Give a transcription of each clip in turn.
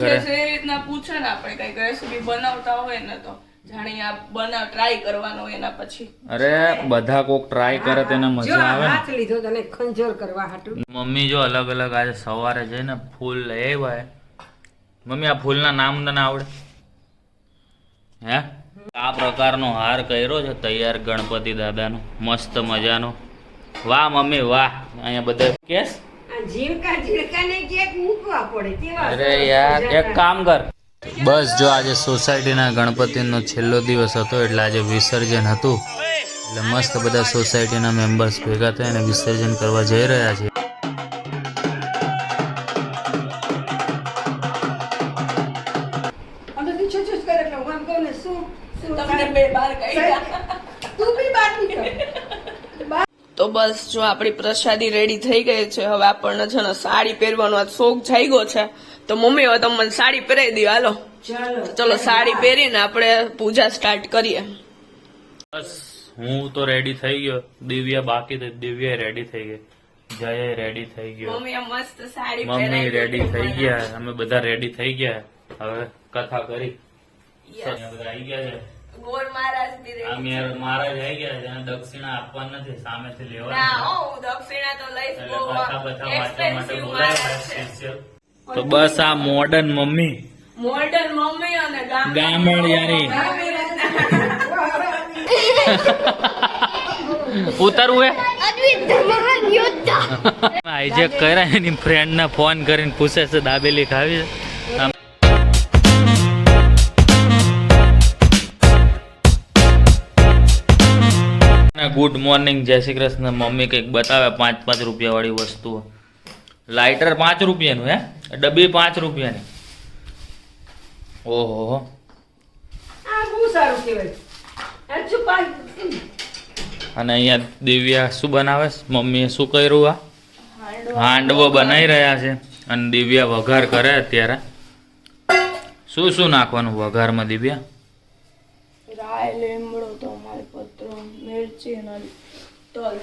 જે રીતના પૂછે ને આપણે કઈક રેસીપી બનાવતા હોય ને તો જાણી આ ટ્રાય કરવાનો એના પછી અરે બધા કોક ટ્રાય કરે તેને મજા આવે હાથ લીધો તને ખંજોર કરવા હાટુ મમ્મી જો અલગ અલગ આજે સવારે જઈને ફૂલ લઈ આવ્યા. મમ્મી આ ફૂલના નામ તને આવડે? હે આ પ્રકારનો હાર કર્યો છે તૈયાર ગણપતિ દાદાનો મસ્ત મજાનો. વાહ મમ્મી વાહ. અહીંયા બધા કેસ ઝીણકા ને કેક મૂકવા પડે તેવા. અરે યાર એક કામ કર. બસ જો આજે સોસાયટીના ગણપતિનો છેલ્લો દિવસ હતો એટલે આજે વિસર્જન હતું એટલે મસ્ત બધા સોસાયટીના મેમ્બર્સ ભેગા થઈ અને વિસર્જન કરવા જઈ રહ્યા છે. અને તું છુછુછ કરે એટલે હું આમ કહું ને શું તમને બે બાર કાઢ્યા. તું બી બાકી કર. તો બસ જો આપણી પ્રસાદી રેડી થઈ ગઈ છે. હવે આપણને છે ને સાડી પહેરવાનો આ શોખ જાગ્યો છે તો મમ્મી હવે તમે મને સાડી પહેરાવી દો. હાલો ચલો સાડી પહેરીને આપણે પૂજા સ્ટાર્ટ કરીએ. બસ હું તો રેડી થઈ ગયો. દિવ્યા બાકી હતી. દિવ્યા રેડી થઈ ગઈ. જય રેડી થઈ ગયો. મમ્મી આ મસ્ત સાડી મમ્મી રેડી થઈ ગયા. અમે બધા રેડી થઈ ગયા. હવે કથા કરી બધા આવી ગયા છે. ગોળ મહારાજ ની આ મેર મહારાજ આવી ગયા છે. એને દક્ષિણા આપવાની નથી સામેથી ના લેવાની. હો હું દક્ષિણા તો લઈશ. એટલે બહુ કથા બથા વાંચવા માટે expensive બોલાવ્યા મહારાજ છે. સ્પેશિયલ. તો બસ આ મોડર્ન મમ્મી મોડર્ન મમ્મી અને ગામડ યારી ઉતરવું હે હાઈજેક કર્યા એની ફ્રેન્ડ ને ફોન કરીને પૂછે છે દાબેલી ખાવી છે. ગુડ મોર્નિંગ જય શ્રી કૃષ્ણ. મમ્મી કંઈક બતાવે 5 રૂપિયા વાળી વસ્તુ. લાઇટર 5 રૂપિયાનું હે ડબ્બી 5 રૂપિયાની. ઓહો આ બહુ સારું કહેવાય. આ છુપા અને અહીંયા દિવ્યા શું બનાવે છે? મમ્મીએ શું કર્યું? આ હાંડવો બનાવી રહ્યા છે અને દિવ્યા વઘાર કરે અત્યારે. શું શું નાખવાનું વઘારમાં દિવ્યા? રાય લીમડો તમાલપત્ર મિરચી અને તલ.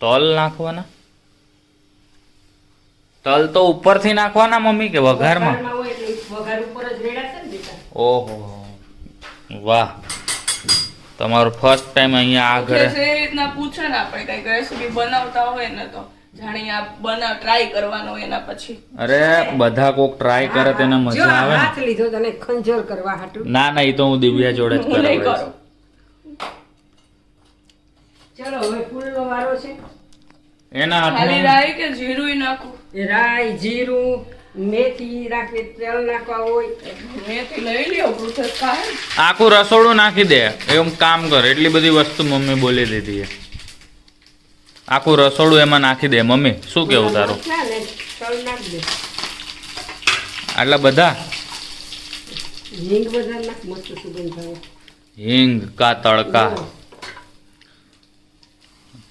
તલ નાખવાના? તલ તો ઉપરથી નાખવાના મમ્મી કે વઘારમાં? હોય એટલે વઘાર ઉપર જ રેડાશે ને બેટા. ઓહો વાહ. તમારું ફર્સ્ટ ટાઈમ અહીંયા આ ઘરે જે રીતના પૂછે ને આપણે કઈક રેસીપી બનાવતા હોય ને તો જાણી આ ટ્રાય કરવાનો એના પછી અરે બધા કોક ટ્રાય કરે તેને જો મજા આવે હાથ લીધો તને ખંજોર કરવા હાટુ. ના ના એ તો હું દિવ્યા જોડે જ હું નહીં કરાવીશ. કરું. ચલો હવે ફૂલનો વારો છે. એના ખાલી હાથમાં રાઈ કે જીરું નાખું? રાઈ જીરું મેથી રાખવી તેલ નાખવા હોય મેથી લઈ લ્યો પ્રોસેસ કાહે. આખું રસોડું નાખી દે એવું કામ કર. એટલી બધી વસ્તુ મમ્મી બોલી દીધી છે. આખું રસોડું એમાં નાખી દે મમ્મી. શું કેવું તારું? ના ને તલ નાખ દે. આટલા બધા હિંગ બધા નાખ મસ્ત સુગંધ આવે. હિંગ કા તડકા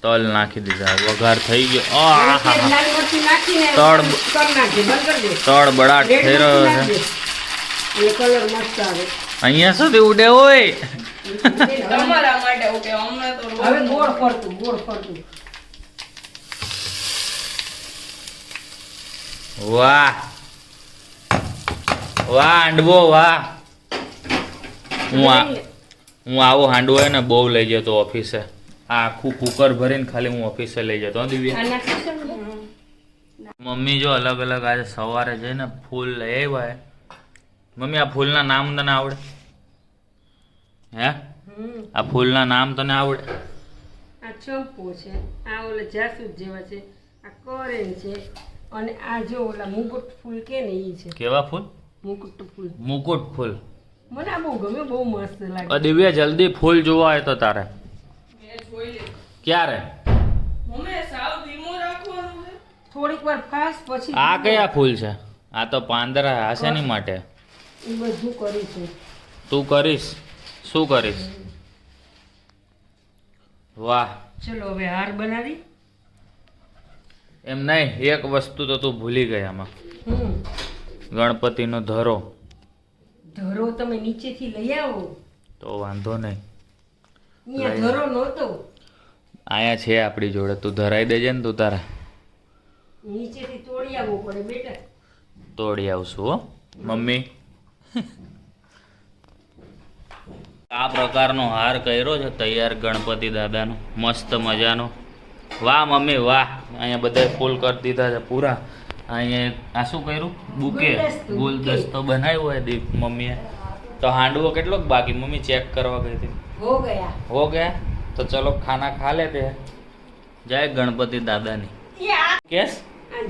તલ નાખી દીધા. વઘાર થઈ ગયો. આહા લાલ મરચું નાખીને તળ કર નાખજે બંધ કરી દે. તળ બળાટ રેડ થઈ મરચું રહ્યો નાખજે. છે. એટલે કલર મસ્ત આવે. અહીંયા સુધી ઉડે હોય. તમારા માટે ઓકે અમને તો રોજ હવે ગોળ ફરતું વાહ વાહ હાંડવો વાહ. હું આવો હાંડવો હે ને બહુ લઈ જતો ઓફિસે. આ આખું કુકર ભરીને ખાલી હું ઓફિસે લઈ જતો. હો દિવ્યા આ નાખી છે ને? મમ્મી જો અલગ અલગ આજે સવારે જઈને ફૂલ લઈ આવ્યા હે. મમ્મી આ ફૂલના નામ તને આવડે? હે આ ફૂલના નામ તને આવડે? આ ચંપો છે, આ ઓલા જાસૂદ જેવા છે, આ કોરેન છે અને આ જો ઓલા મુકુટ ફૂલ કે ને ઈ છે. કેવા ફૂલ? મુકુટ ફૂલ. મુકુટ ફૂલ. મને આ બહુ ગમે, બહુ મસ્ત લાગે. દિવ્યા જલ્દી ફૂલ જોવા આવે તો તારે મેં જોઈ લીધું. ક્યારે? મમ્મી સાવ ધીમું રાખવાનું છે. થોડીક વાર ફાસ્ટ પછી આ કયા ફૂલ છે? આ તો પાંદરા હશે ની માટે. ઈ બધું કરી છે. તું કરીશ? શું કરીશ? વાહ. ચલો હવે હાર બનાવી. એમ નહીં એક વસ્તુ તો તું ભૂલી ગઈ આમાં. ગણપતિનો ધરો. ધરો તમે નીચેથી લઈ આવો. તો વાંધો નહીં. અહીંયા ધરો નહોતો. આયા છે આપણી જોડે. તું ધરાઈ દેજે ને તું તારા. નીચેથી તોડી આવવો પડે બેટા. તોડી આવશું હો મમ્મી. આ પ્રકારનો હાર કર્યો છે તૈયાર ગણપતિ દાદાનો મસ્ત મજાનો. વાહ મમ્મી વાહ. અહીંયા બધા ફૂલ કરી દીધા છે પૂરા. અહીંયા આ શું કર્યું? બુકે ગુલદસ્તો બનાવ્યો હોય દીપ મમ્મીએ. તો હાંડવો કેટલોક બાકી મમ્મી ચેક કરવા ગઈ હતી? હો ગયા. તો ચલો ખાના ખા લેતે હૈ. જય ગણપતિ દાદાની. કેસ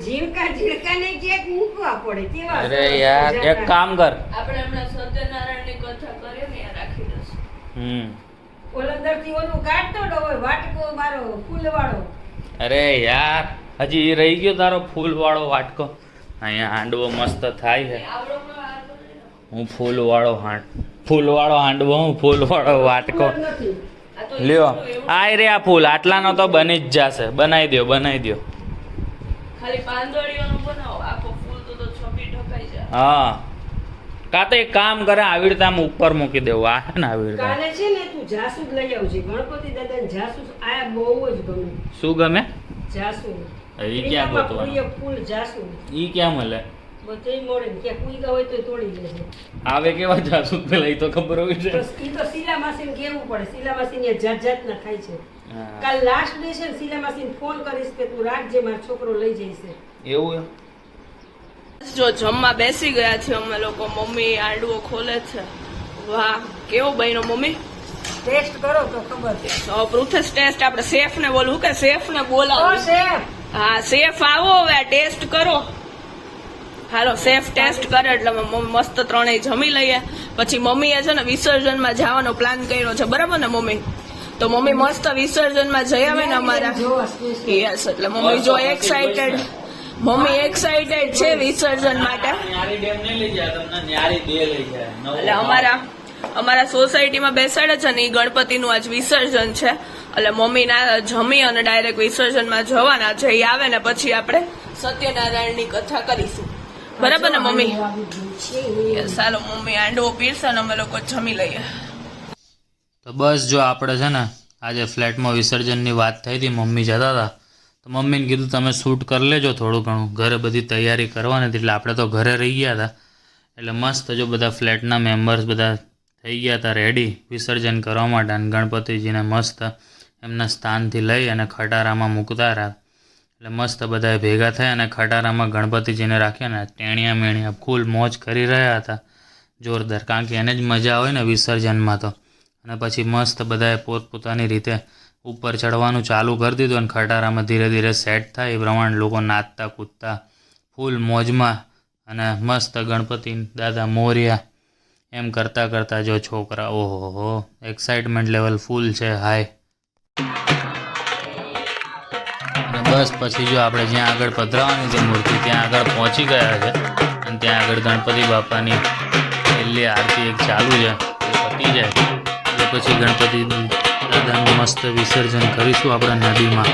ઝીણકા ને કેક મૂકવા પડે કેવા. અરે યાર એક કામ કર. આપણે હમણાં સત્યનારાયણની કથા કરીએ ને યાર રાખી દઈશું. ઓલંદરથી ઓલું કાઢતો હોય વાટકો મારો ફૂલવાળો. અરે યાર હજી એ રહી ગયો તારો ફૂલ વાળો વાટકો. અહીંયા હાંડવો મસ્ત થાય છે. હું ફૂલ વાળો હાંડવો હું ફૂલ વાળો વાટકો. નથી લ્યો આ રે આ ફૂલ આટલાનો તો બની જ જશે. બનાવી દો. ખાલી પાંદડીઓનું બનાવો આખો ફૂલ તો છબી ઢકાઈ જાય. હા કાં તો એક કામ કરે આવી રીતે આમ ઉપર મૂકી દેવું. આ છે ને આવી રીતે. કાલે છે ને તું જાસૂદ લઈ આવજે. ગણપતિ દાદાને જાસૂદ આયા બહુ જ ગમે. શું ગમે? જાસૂદ. ઈ ક્યાં ગોતવાનું? ફૂલ જાસૂદ ઈ ક્યાં મળે? બધે મળે ને ક્યાં કુઈગા હોય તો તોડી લેજે. આવે કેવા જાસૂદ પેલા ઈ તો ખબર હોવી તો છે. ઈ તો શીલા માસીને કેવું પડે. શીલા માસીને જાતના થાય છે. હા. કાલ લાસ્ટ ડે છે ને શીલા માસીને ફોન કરીશ કે તું રાખજે મારો છોકરો લઈ જઈશે. એવું જો જમવા બેસી ગયા છે અમે લોકો. મમ્મી આંડવો ખોલે છે. વાહ કેવો બન્યો મમ્મી? ટેસ્ટ કરો તો ખબર છે. પૃથેશ ટેસ્ટ આપણે શેફ ને બોલવું કે શેફ ને બોલાવો. શેફ હા શેફ આવો હવે ટેસ્ટ કરો. હાલો શેફ ટેસ્ટ કરે એટલે અમે મસ્ત ત્રણેય જમી લઈએ. પછી મમ્મીએ છે ને વિસર્જનમાં જવાનો પ્લાન કર્યો છે બરાબર ને મમ્મી? તો મમ્મી મસ્ત વિસર્જનમાં જઈ આવે ને અમારા. યસ એટલે મમ્મી જો એક્સાઇટેડ છે વિસર્જન માટે. એટલે અમારા સોસાયટીમાં બેસાડે છે ને એ ગણપતિનું આજ વિસર્જન છે. એટલે મમ્મી ના જમી અને ડાયરેક્ટ વિસર્જનમાં જવાના છે. એ આવે ને પછી આપણે સત્યનારાયણની કથા કરીશું બરાબર ને મમ્મી? ચાલો મમ્મી આંડવો પીરશે ને અમે લોકો જમી લઈએ. તો બસ જો આપણે છે ને આજે ફ્લેટમાં વિસર્જનની વાત થઈ હતી. મમ્મી જતા હતા તો મમ્મીને કીધું તમે શૂટ કરી લેજો થોડું ઘણું. ઘરે બધી તૈયારી કરવાની હતી એટલે આપણે તો ઘરે રહી ગયા હતા. એટલે મસ્ત જો બધા ફ્લેટના મેમ્બર્સ બધા થઈ ગયા હતા રેડી વિસર્જન કરવા માટે. અને ગણપતિજીને મસ્ત એમના સ્થાનથી લઈ અને ખટારામાં મૂકતા રહ્યા. એટલે મસ્ત બધા ભેગા થયા અને ખટારામાં ગણપતિજીને રાખ્યા ને ટેણિયા મેણિયા ફૂલ મોજ કરી રહ્યા હતા જોરદાર. કારણ કે એને જ મજા આવે ને વિસર્જનમાં તો. અને પછી મસ્ત બધાએ પોતપોતાની રીતે ઉપર ચડવાનું ચાલુ કરી દીધું. અને ખટારામાં ધીરે ધીરે સેટ થાય એ પ્રમાણે લોકો નાચતા કૂદતા ફૂલ મોજમાં અને મસ્ત ગણપતિ દાદા મોર્યા એમ કરતાં કરતાં જો છોકરા ઓહો એક્સાઇટમેન્ટ લેવલ ફૂલ છે હાય. અને બસ પછી જો આપણે જ્યાં આગળ પધરાવાની હતી મૂર્તિ ત્યાં આગળ પહોંચી ગયા છે. અને ત્યાં આગળ ગણપતિ બાપાની છેલ્લી આરતી એક ચાલુ છે. એ પતી જાય એટલે પછી ગણપતિ દાદાનું મસ્ત વિસર્જન કરીશું આપણે નદીમાં.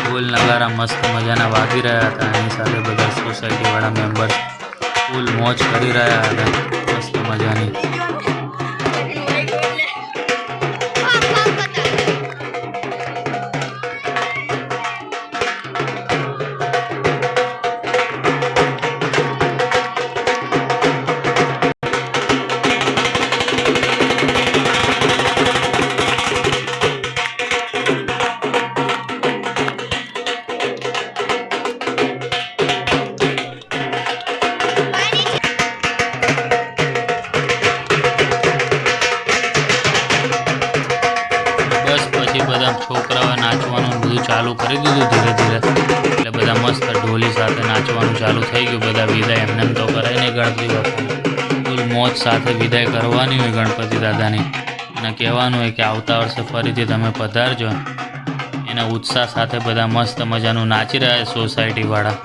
ફૂલ નગારા મસ્ત મજાના વાગી રહ્યા હતા. એની સાથે બધા સોસાયટીવાળા મેમ્બર્સ ફૂલ મોજ કરી રહ્યા હતા મસ્ત મજાની. છોકરાઓએ નાચવાનું બધું ચાલુ કરી દીધું ધીરે ધીરે. એટલે બધા મસ્ત ઢોલી સાથે નાચવાનું ચાલુ થઈ ગયું. બધા વિદાય એમને તો કરાય નહીં ગણપતિ બાપાની. ફૂલ મોજ સાથે વિદાય કરવાની હોય ગણપતિ દાદાની. અને કહેવાનું હોય કે આવતા વર્ષે ફરીથી તમે પધારજો. એના ઉત્સાહ સાથે બધા મસ્ત મજાનું નાચી રહ્યા સોસાયટીવાળા.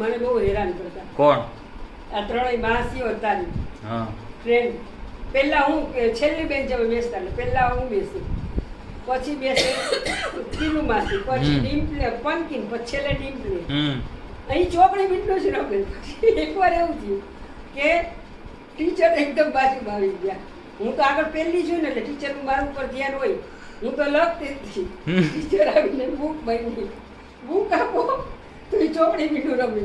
મને બહુ હેરાન કરતા. કોણ? આ ત્રણેય માસીઓ હતા ને હા ફ્રેન્ડ. પહેલા હું છેલ્લી બેન્ચ હવે બેસતા ને પહેલા હું બેસી પછી બેસે ટીનુ માસી પછી ડિમ્પલે પંકિન પછી છેલ્લે ડિમ્પલે અહીં ચોકડી બીટનો જ રમે. એકવાર એવું થયું કે ટીચર એકદમ બાજુમાં આવી ગયા. હું તો આગળ પહેલી છું ને એટલે ટીચરનું મારું ઉપર ધ્યાન હોય. હું તો લખતી જ હતી. ટીચર આવીને બુક બની બુક આપો તો એ ચોકડી બીટું રમે.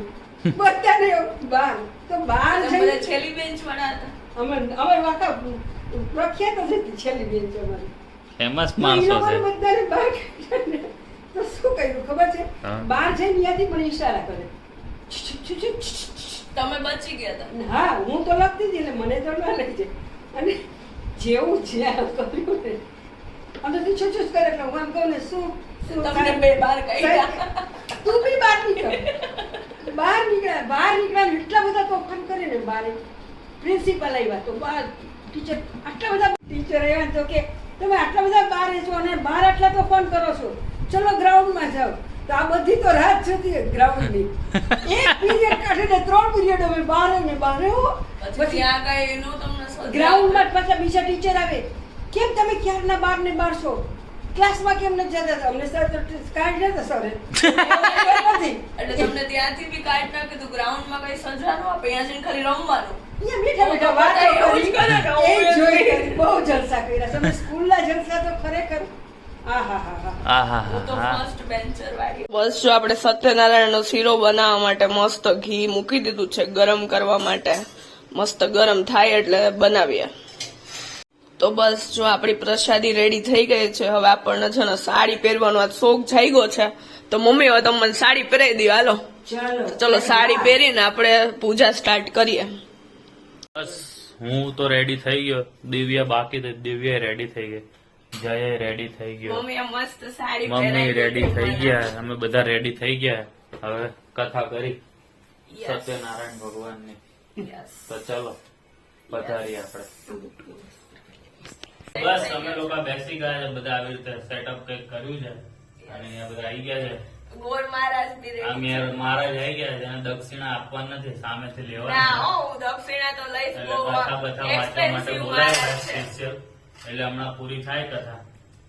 બધાને બાર તો બાર બધા છેલ્લી બેન્ચ વાળા હતા. અમે વાતા પ્રખ્યાત જ હતી છેલ્લી બેન્ચ અમારી. ફેમસ માણસો છે. બધાને બહાર કાઢ્યા ને તો શું કર્યું ખબર છે? હા. બહાર જઈને ત્યાંથી પણ ઈશારા કરે. તમે બચી ગયા હતા. હા હું તો લખતી હતી એટલે મને તો ના લઈ જાય. અને જેવું જ્યાં કર્યું ને અમે તો છુછુછ કરે એટલે હું આમ કહું ને શું તમને બે બાર કાઢ્યા. તું બી બહાર નીકળ. બહાર નીકળ્યા ને એટલા બધા તોફાન કરે ને બારે. પ્રિન્સિપલ આવ્યા તો બહાર ટીચર આટલા બધા ટીચર આવ્યા તો કે તમે આટલા બધા બહાર છો અને બહાર આટલા તોફાન કરો છો, ચલો ગ્રાઉન્ડમાં જાઓ. તો આ બધી તો રાત જતી ગ્રાઉન્ડની. એક પીરિયડ કાઢીને 3 પીરિયડ અમે બહાર ને બહાર હો. પછી ત્યાં કઈ એનું તમને સજા ગ્રાઉન્ડમાં પાછા બીજા ટીચર આવે, કેમ તમે ક્યારના બહાર ને બહાર છો, ક્લાસમાં કેમ નથી જતા? અમને સર તો કાઢી જતા સરે. એટલે તમને ત્યાંથી બી કાઢી નાખ્યું. ગ્રાઉન્ડમાં કઈ સજા ન આપે, ત્યાં જઈને ખાલી રમવાનું. અહીંયા બેઠા બેઠા વાતો એવું જ કરે ને, કરી. એ જોઈ કરી. બહુ જલસા કર્યા. તમે સ્કૂલના જલસા તો ખરેખર હું તો ફર્સ્ટ બેન્ચર વાળી. બસ જો આપણે સત્યનારાયણનો શીરો બનાવવા માટે મસ્ત ઘી મૂકી દીધું છે ગરમ કરવા માટે. મસ્ત ગરમ થાય એટલે બનાવીએ. તો બસ જો આપણી પ્રસાદી રેડી થઈ ગઈ છે. હવે આપણને છે ને સાડી પહેરવાનો આ શોખ જાગ્યો છે. તો મમ્મી હવે તમે મને સાડી પહેરાવી દો. હાલો ચલો સાડી પહેરીને આપણે પૂજા સ્ટાર્ટ કરીએ. બસ હું તો રેડી થઈ ગયો. દિવ્યા બાકી તો દિવ્યા રેડી થઈ ગઈ. જય રેડી થઈ ગયો. મમ્મી મસ્ત સાડી મમ્મી રેડી થઈ ગયા. અમે બધા રેડી થઈ ગયા. હવે કથા કરી સત્યનારાયણ ભગવાનની. તો ચલો પધારીએ આપણે. બસ અમે લોકો બેસી ગયા છે. બધા આવી રીતે સેટઅપ કઈક કર્યું છે અને અહીંયા બધા આવી ગયા છે. ગોળ મહારાજ બી આ ready મેર છે. મહારાજ આવી ગયા છે. એને દક્ષિણા આપવાની નથી, સામેથી ના લેવાની હો, હું દક્ષિણા તો લઈશ. એટલે બહુ કથા બથા વાંચવા માટે expensive બોલાવ્યા મહારાજ છે. સ્પેશિયલ. એટલે હમણાં પૂરી થાય કથા.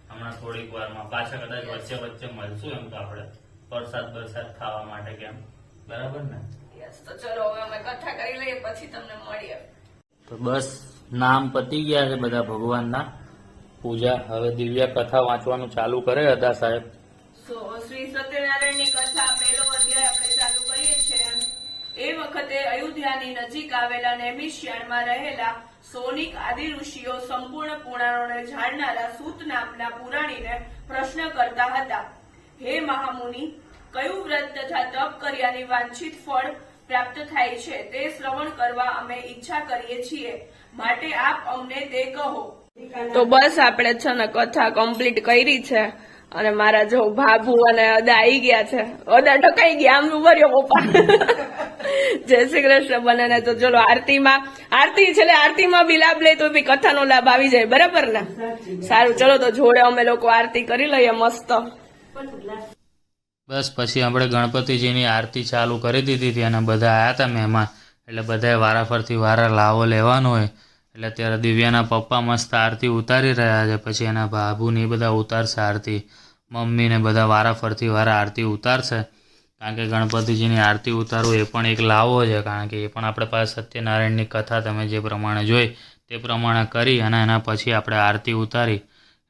હમણાં થોડીક વારમાં પાછા કદાચ વચ્ચે વચ્ચે મળશું એમ તો આપણે પ્રસાદ બરસાદ ખાવા માટે કેમ. બરાબર ને? Yes, તો ચલો હવે અમે કથા કરી લઈએ પછી તમને મળીએ. તો બસ નામ પતી ગયા છે બધા ભગવાનના. પૂજા હવે દિવ્યા કથા વાંચવાનું ચાલુ કરે અદા સાહેબ. સો શ્રી સત્યનારાયણની કથા પહેલો અધ્યાય આપણે ચાલુ કરીએ છીએ. એ વખતે અયોધ્યાની નજીક આવેલા નૈમિષ્યાણમાં રહેલા સોનિક આદિ ઋષિઓ સંપૂર્ણ પુરાણોને જાણનારા સૂત નામના પુરાણીને પ્રશ્ન કરતા હતા. હે મહામુનિ, કયું વ્રત તથા તપ કર્યાની વાંછિત ફળ પ્રાપ્ત થાય છે તે શ્રવણ કરવા અમે ઈચ્છા કરીએ છીએ, માટે આપ અમને તે કહો. તો બસ આપણે છે ને કથા કમ્પ્લીટ કરી છે અને મારા જો ભાભુ અને અદા આવી ગયા છે. અદા ઢકાઈ ગયા, આમ ઉભર્યો પપ્પા. જય શ્રી કૃષ્ણ બને. તો ચલો આરતી છે, આરતીમાં બી લાભ લે તો બી કથાનો લાભ આવી જાય. બરાબર ને? સારું, ચલો તો જોડે અમે લોકો આરતી કરી લઈએ મસ્ત. બસ પછી આપણે ગણપતિજીની આરતી ચાલુ કરી દીધી હતી અને બધા આવ્યા હતા મહેમાન. એટલે બધાએ વારાફરતી વારા લાવો લેવાનો હોય એટલે અત્યારે દિવ્યાના પપ્પા મસ્ત આરતી ઉતારી રહ્યા છે. પછી એના ભાભુને એ બધા ઉતારશે આરતી. મમ્મીને બધા વારાફરતી વારા આરતી ઉતારશે. કારણ કે ગણપતિજીની આરતી ઉતારવું એ પણ એક લાવો છે. કારણ કે એ પણ આપણે પાસે સત્યનારાયણની કથા તમે જે પ્રમાણે જોઈ તે પ્રમાણે કરી અને એના પછી આપણે આરતી ઉતારી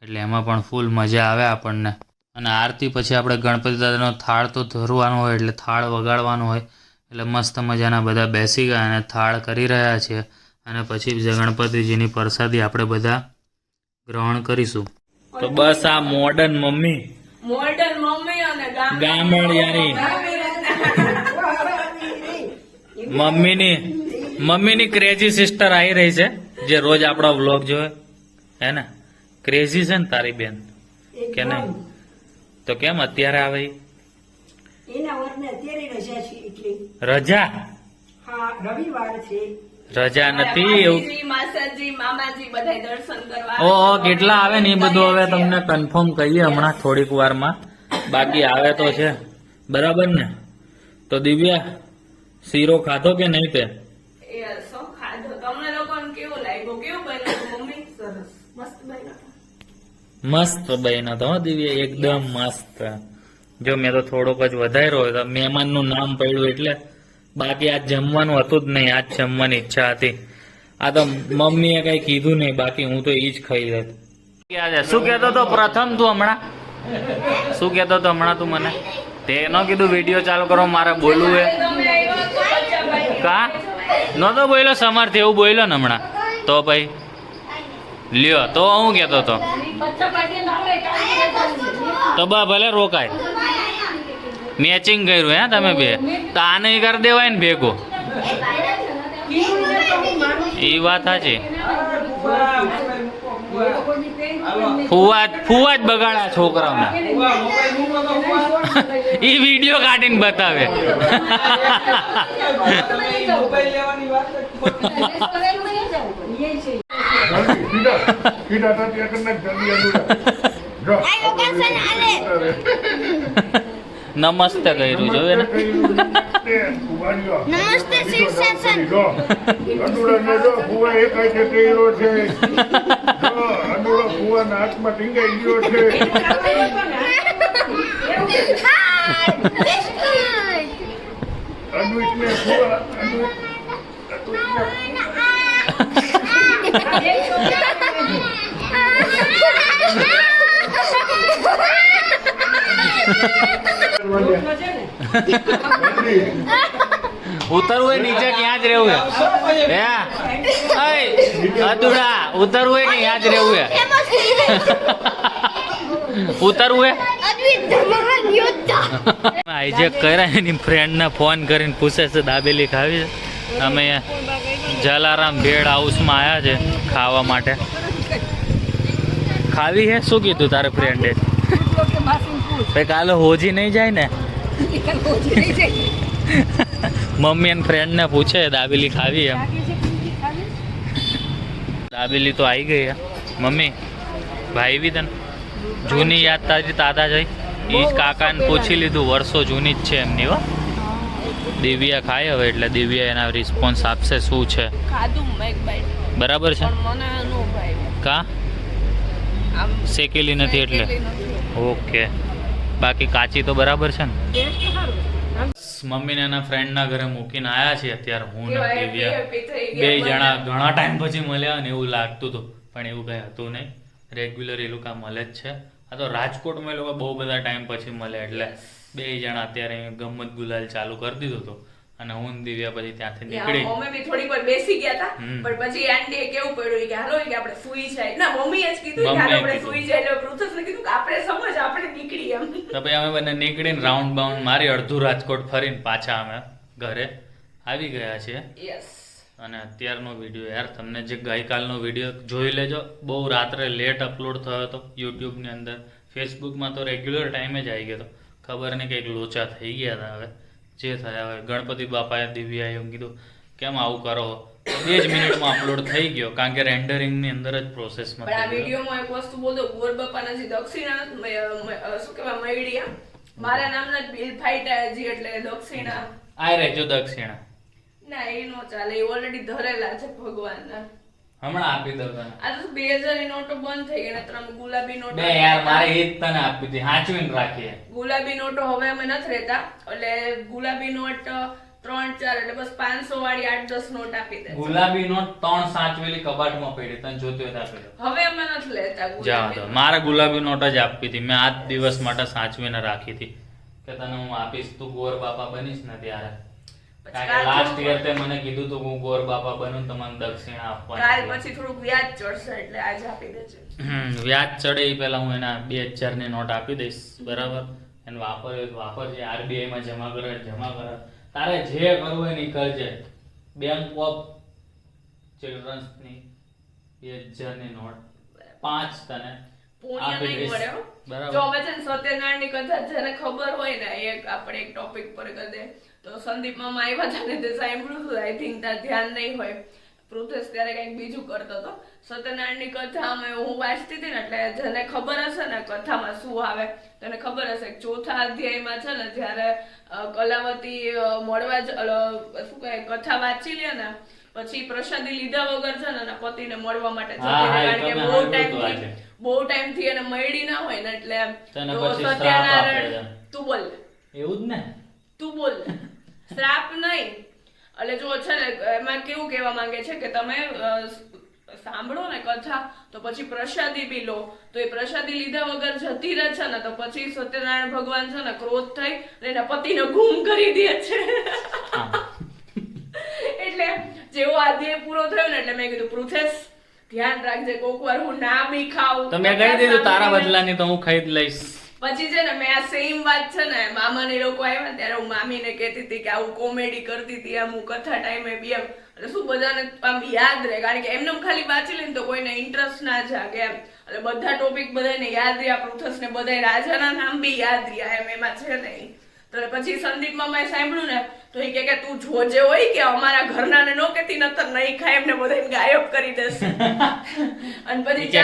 એટલે એમાં પણ ફૂલ મજા આવે આપણને. અને આરતી પછી આપણે ગણપતિ દાદાનો થાળ તો ધરવાનો હોય એટલે થાળ વગાડવાનો હોય એટલે મસ્ત મજાના બધા બેસી ગયા અને થાળ કરી રહ્યા છીએ. અને પછી ગણપતિજીની પ્રસાદી આપણે બધા ગ્રહણ કરીશું. તો બસ આ મોડર્ન મમ્મી અને ગામડિયાની મમ્મીની ક્રેઝી સિસ્ટર આવી રહી છે જે રોજ આપણો વ્લોગ જોવે. હે ને? ક્રેઝી છે ને તારી બેન કે નહીં? તો કેમ અત્યારે આવે ઈ? એના વરને અત્યારે રજા છે એટલે. રજા? હા, રવિવાર છે. રજા નથી એવું. માસાજી મામાજી બધા દર્શન કરવા. ઓહો, કેટલા આવે ને એ બધું હવે તમને કન્ફર્મ કહીએ હમણાં થોડીક વારમાં. બાકી આવે તો છે. બરાબર ને? તો દિવ્યા શીરો ખાધો કે નહીં તે? એ સો ખાધો. તમને લોકોને કેવું લાગ્યું? કેવું બન્યું મમ્મી? સરસ, મસ્ત બન્યું. મસ્ત બન્યો તો હો દિવ્યા, એકદમ મસ્ત. જો મેં તો થોડોક જ વધાર્યો હોય તો મહેમાનનું નામ પડ્યું એટલે, બાકી આજ જમવાનું હતું જ નહીં. આજ જમવાની ઈચ્છા હતી. આ તો મમ્મીએ કઈ કીધું નહીં, બાકી હું તો ઈ જ ખાઈ લેત. શું કહેતો તો પ્રથમ તું હમણાં? શું કહેતો તો હમણાં તું મને? તે ન કીધું વિડીયો ચાલુ કરો મારે બોલવું હે? કા નતો બોલ્યો સમર્થ? એવું બોલ્યો ને હમણાં તો ભાઈ લ્યો તો હું કહેતો તો બા ભલે રોકાય. મેચિંગ કર્યું હે તમે બે તો આને કરી દેવાય ને ભેગો. એ વાત સાચી. ફુવા જ બગાડ્યા છોકરાઓના. એ વિડીયો કાઢીને બતાવે. નમસ્તે કર્યું જોવે ને. નમસ્તે શીર્ષાસન. ઉતરવું હોય નીચે ક્યાં જ રહેવું હે? અતુડા ઉતરવું હોય કે ત્યાં જ રહેવું હે? ઉતરવું હે? આઈજેક કર્યા એની ફ્રેન્ડને ફોન કરીને પૂછે છે દાબેલી ખાવી છે. અમે જલારામ ભેળ હાઉસમાં આવ્યા છે ખાવા માટે. ખાવી હે? શું કીધું તારે ફ્રેન્ડે? કાલે હોજી નહીં જાય ને? મમ્મી અને ફ્રેન્ડને પૂછે દાબેલી ખાવી એમ. દાબેલી તો આવી ગઈ. મમ્મી ભાઈ બી તને જૂની યાદ તાજી તાતા જઈ. એ જ કાકાને પૂછી લીધું, વર્ષો જૂની જ છે એમની. હો દિવ્યા ખાય હવે એટલે દિવ્યા એના રિસ્પોન્સ આપશે શું છે. બરાબર છે? કા શેકેલી નથી એટલે? ઓકે. બાકી કાચી તો બરાબર છે ને? મમ્મીને એના ફ્રેન્ડના ઘરે મૂકીને આવ્યા છીએ અત્યારે હું ને દિવ્યા. બે જણા ઘણા ટાઈમ પછી મળ્યા ને એવું લાગતું હતું, પણ એવું કઈ હતું નહીં. રેગ્યુલર એ લોકો મળે જ છે. આ તો રાજકોટમાં એ લોકો બહુ બધા ટાઈમ પછી મળે એટલે બે જણા અત્યારે ગમત ગુલાલ ચાલુ કરી દીધું હતું. અને હું દિવ્યા પછી ત્યાંથી નીકળી. મમ્મી બી થોડીક વાર બેસી ગયા હતા, પણ પછી આંટીએ કેવું પડ્યું કે હાલો કે આપણે સુઈ જાય. ના મમ્મીએ જ કીધું કે હાલો આપણે સુઈ જાય. એટલે પૃથ્વીને કીધું કે આપણે સમજ આપણે નીકળી એમ. તો પછી અમે બંને નીકળીને રાઉન્ડ બાઉન્ડ મારી અડધું રાજકોટ ફરીને પાછા અમે ઘરે આવી ગયા છીએ. યસ. અને અત્યારનો વિડીયો યાર તમને જે ગઈકાલનો વિડીયો જોઈ લેજો. બહુ રાત્રે લેટ અપલોડ થયો હતો યુટ્યુબની અંદર. ફેસબુકમાં તો રેગ્યુલર ટાઈમે જ આવી ગયો હતો. ખબર નહીં કંઈક લોચા થઈ ગયા હતા. હવે જે થયા હોય. ગણપતિ બાપાએ દિવ્યાએ એવું કીધું કેમ આવું કરો, 2 જ મિનિટમાં અપલોડ થઈ ગયો, કારણ કે રેન્ડરિંગની અંદર જ પ્રોસેસમાં. પણ આ વિડીયોમાં એક વસ્તુ બોલો, ગોર બાપાના જે દક્ષિણા શું કહેવાય મયડિયા મારા નામના જ બિલ ફાઈટા હજી એટલે દક્ષિણા આ રહેજો દક્ષિણા. ના એ નો ચાલે, એ ઓલરેડી ધરેલા છે ભગવાનના. હમણાં આપી દઉં તને. આ તો 2000 ની નોટો બંધ થઈ ગઈ ને 3 ગુલાબી નોટો. બે યાર મારે એ જ તને આપી હતી, સાચવીને રાખીએ. ગુલાબી નોટો હવે અમે નથી રહેતા, એટલે ગુલાબી નોટ 3-4 એટલે બસ 500 વાળી 8-10 નોટ આપી દે. ગુલાબી નોટ 3 સાચવેલી કબાટમાં પડી, તને જોતી હોય તો આપી દો. હવે અમે નથી લેતા જાઓ તો. મારે ગુલાબી નોટ જ આપી હતી, મેં આજ દિવસ માટે સાચવીને રાખી હતી કે તને હું આપીશ, તું ગોર બાપા બનીશ ને ત્યારે. કારણ કે લાસ્ટ યર તે મને કીધું તું હું ગોર બાપા બનું તો મને દક્ષિણા આપવાની. કાલ પછી થોડુંક વ્યાજ ચડશે એટલે આજ આપી દેજો. વ્યાજ ચડે એ પહેલા હું એના 2000 ની નોટ આપી દઈશ. બરાબર? એને વાપરજો વાપરજે, RBI માં જમા કરે જમા કરે, તારે જે કરવું હોય એ કરજે. બેંક ઓફ ચિલ્ડ્રન્સ ની 2000 ની નોટ 5 તને પુણ્ય નહીં મળે હો. બરાબર. જો અમે છે ને સત્યનારાયણ ની કથા જેને ખબર હોય ને એક આપણે એક ટોપિક પર કરી દે તો સંદીપ મામા આવ્યા હતા ને તે સાંભળ્યું હતું. આઈ થિંક તાર ધ્યાન નહીં હોય. પૃથ્વેશ ત્યારે કંઈક બીજું કરતો હતો. સત્યનારાયણ ની કથા અમે હું વાંચતી હતી ને એટલે જેને ખબર હશે ને કથામાં શું આવે તને ખબર હશે. 4થા અધ્યાયમાં છે ને જ્યારે કલાવતી મળવા શું કહે કથા વાંચી લે ને પછી પ્રસાદી લીધા વગર છે ને એના પતિને મળવા માટે હા, જતી હા, રહે. એ કારણ કે તમે સાંભળ્યું હતું આજે. બહુ ટાઈમથી એને મળી ના હોય ને એટલે એમ. તને તો પછી શ્રાપ સત્યનારાયણ આપે છે. તું બોલ એવું જ ને તું બોલ શ્રાપ નહીં એટલે જો છે ને એમાં કેવું કહેવા માંગે છે કે તમે સાંભળો ને કથા તો પછી પ્રસાદી બી લો તો એ પ્રસાદી લીધા વગર જતી રહે છે ને તો પછી સત્યનારાયણ ભગવાન છે ને ક્રોધ થઈ અને એના પતિને ગુમ કરી દે છે. એટલે જેવો આધ્યાય પૂરો થયો ને એટલે મેં કીધું પૃથેશ ધ્યાન રાખજે કોક વાર હું ના બી ખાઉં તો મેં કહી દીધું તારા બદલાની તો હું ખાઈ જ લઈશ. પછી છે ને મેં આ સેમ વાત છે ને મામા ને લોકો આવ્યા ને ત્યારે હું મામીને કહેતી હતી કે આવું કોમેડી કરતી હતી આમ હું કથા ટાઈમે બી એમ એટલે શું બધાને આમ યાદ રહે કારણ કે એમને ખાલી વાંચી લઈને તો કોઈને ઇન્ટરેસ્ટ ના જાગે એમ એટલે બધા ટોપિક બધાને યાદ રહ્યા પૃથસ ને બધા રાજાના નામ બી યાદ રહ્યા એમ એમાં છે નહીં. તો પછી સંદીપ મામાએ સાંભળ્યું ને તો એ કે તું જોજે હોય કે અમારા ઘરનાને નો કેતી નતર નહીં ખાય એમને બધાને ગાયબ કરી દેશે. અને પછી કે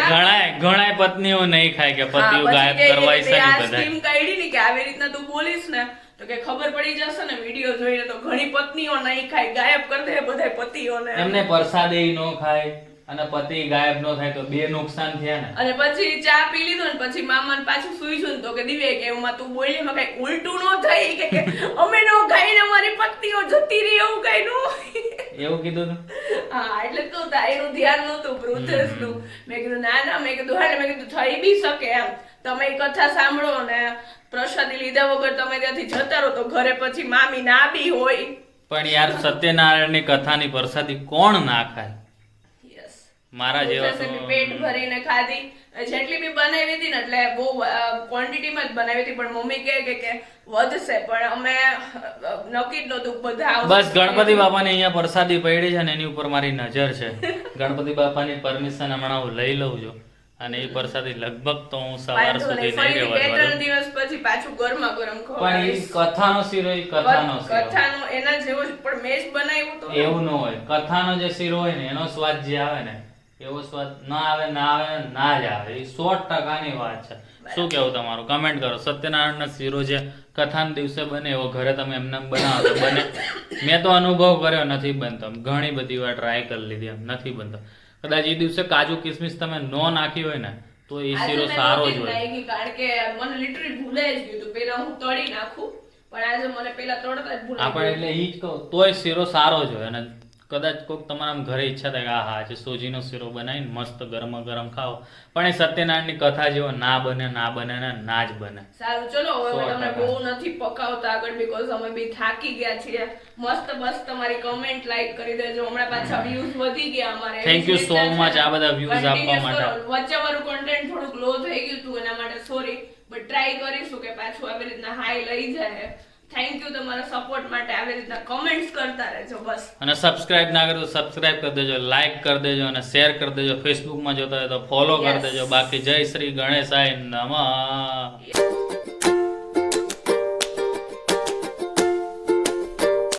ઘણાય પત્નીઓ નહીં ખાય કે પતિઓ ગાયબ કરવા છે ને બધા સ્કીમ કાઢી ની કે આવી રીતના તું બોલીશ ને તો કે ખબર પડી જશે ને વિડિયો જોઈને તો ઘણી પત્નીઓ નહીં ખાય ગાયબ કરી દે બધા પતિઓને એમને પ્રસાદે નો ખાય અને પતિ ગાયબ નો થાય તો બે નુકસાન થયા ને. અને પછી ચા પી લીધો ને પછી મામાને પાછું સુઈ છું તો કે દિવ્ય કે એમાં તું બોલી એમાં કઈ ઉલટું નો થઈ કે અમે નો ખાઈને અમારી પત્નીઓ જતી રહી એવું કઈ નો એવું કીધું તું? હા એટલે તો તારું ધ્યાન નહોતું પૃથ્વીનું. મેં કીધું ના મેં કીધું હા મેં કીધું થઈ બી શકે એમ તમે એ કથા સાંભળો ને પ્રસાદી લીધા વગર તમે ત્યાંથી જતા રહો તો ઘરે પછી મામી ના બી હોય. પણ યાર સત્યનારાયણની કથાની પ્રસાદી કોણ ના ખાય? મારા જેવા પૃથ્વી બી પેટ ભરીને ખાધી જેટલી બી બનાવી હતી ને એટલે બહુ ક્વોન્ટિટીમાં જ બનાવી હતી પણ મમ્મી કહે કે વધશે પણ અમે નક્કી જ નહોતું બધા આવશે. બસ ગણપતિ બાપાની અહીંયા પ્રસાદી પડી છે ને એની ઉપર મારી નજર છે. ગણપતિ બાપાની પરમિશન હમણાં હું લઈ લઉં છું અને એ પ્રસાદી લગભગ તો હું સવાર સુધી નહીં ફરી રહેવા 2-3 દઉં. દિવસ પછી પાછું ગરમા ગરમ પણ એ ખવડાવીશ. કથાનો શીરો એ કથાનો શીરો કથાનો એના જેવો જ પણ મેં જ બનાવ્યું તો એવું ન હોય. કથાનો જે શીરો હોય ને એનો સ્વાદ જે આવે ને એવો સ્વાદ ના આવે ના જ આવે. એ 100%ની વાત છે. શું કેવું તમારું? કમેન્ટ કરો. સત્યનારાયણનો શીરો જે કથાના દિવસે બને એવો ઘરે તમે એમને બનાવો તો બને? મેં તો અનુભવ કર્યો નથી બનતો. ઘણી બધી વાર ટ્રાય કરી લીધી એમ નથી બનતો. કદાચ એ દિવસે કાજુ કિસમિસ તમે નો નાખી હોય ને તો એ શીરો સારો જ હોય. કારણ કે મને લિટરલી ભૂલાઈ જ ગયું હતું પેલા હું તળી નાખું પણ આજે મને પેલા તળતા જ ભૂલાઈ આપણે એટલે ઈ જ કહું તોય શીરો સારો જ હોય. અને કદાચ કોઈક તમારા ઘરે ઈચ્છા થાય કે હા આજે સોજીનો શીરો બનાવીને મસ્ત ગરમા ગરમ ખાઓ પણ એ સત્યનારાયણની કથા જેવો ના બને ને ના જ બને. સારું ચલો હવે 100%. તમને બહુ નથી પકાવતા આગળ બીકોઝ અમે બી થાકી ગયા છીએ. મસ્ત તમારી કમેન્ટ લાઈક કરી દેજો. હમણાં પાછા વ્યૂઝ વધી ગયા અમારે. થેન્ક યુ સો મચ આ બધા વ્યૂઝ આપવા માટે. વચ્ચેવાળું કોન્ટેન્ટ થોડુંક લો થઈ ગયું હતું એના માટે સોરી બટ ટ્રાય કરીશું કે પાછું આવી રીતના હાઈ લઈ જાય. થેન્ક યુ તમારા સપોર્ટ માટે. આવી રીતના કમેન્ટ્સ કરતા રહેજો બસ. અને સબસ્ક્રાઇબ ના કરો તો સબસ્ક્રાઇબ કરી દેજો, લાઈક કરી દેજો અને શેર કરી દેજો. ફેસબુકમાં જોતા હોય તો ફોલો કરી દેજો. બાકી જય શ્રી ગણેશાય નમઃ.